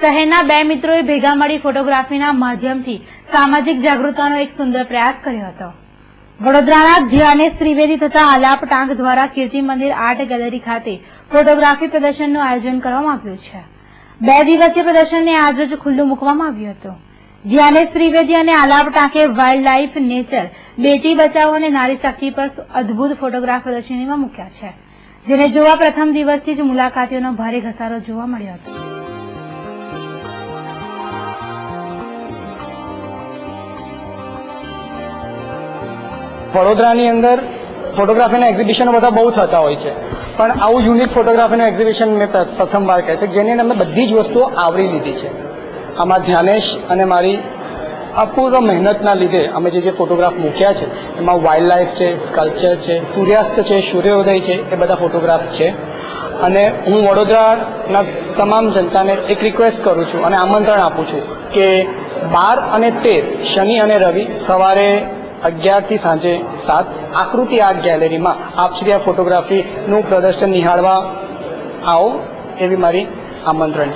શહેરના બે મિત્રોએ ભેગા મળી ફોટોગ્રાફીના માધ્યમથી સામાજિક જાગૃતતાનો એક સુંદર પ્રયાસ કર્યો હતો. વડોદરાના ધ્યાનેશ ત્રિવેદી તથા આલાપ ટાંક દ્વારા કીર્તિ મંદિર આર્ટ ગેલેરી ખાતે ફોટોગ્રાફી પ્રદર્શનનું આયોજન કરવામાં આવ્યું છે. 2 દિવસીય પ્રદર્શનને આજરોજ ખુલ્લું મૂકવામાં આવ્યું હતું. ધ્યાનેશ ત્રિવેદી અને Alap ટાંકે wild life, nature, Beti Bachao અને નારી શક્તિ પર અદભુત ફોટોગ્રાફ પ્રદર્શનીમાં મૂક્યા છે, જેને જોવા પ્રથમ દિવસથી જ મુલાકાતીઓનો ભારે ઘસારો જોવા મળ્યો હતો. વડોદરાની અંદર ફોટોગ્રાફીના એક્ઝિબિશનો બધા બહુ થતા હોય છે, પણ આવું યુનિક ફોટોગ્રાફીનું એક્ઝિબિશન મેં પ્રથમવાર કહે છે, જેની અંદર બધી જ વસ્તુઓ આવરી લીધી છે. આમાં ધ્યાનેશ અને મારી અપૂર્વ મહેનતના લીધે અમે જે ફોટોગ્રાફ મૂક્યા છે એમાં વાઇલ્ડ લાઇફ છે, કલ્ચર છે, સૂર્યાસ્ત છે, સૂર્યોદય છે, એ બધા ફોટોગ્રાફ છે. અને હું વડોદરાના તમામ જનતાને એક રિક્વેસ્ટ કરું છું અને આમંત્રણ આપું છું કે 12 અને 13 શનિ અને રવિ સવારે 11 થી સાંજે 7 આકૃતિ આર્ટ ગેલેરીમાં આપ શ્રી આ ફોટોગ્રાફીનું પ્રદર્શન નિહાળવા આવો, એવી મારી આમંત્રણ છે.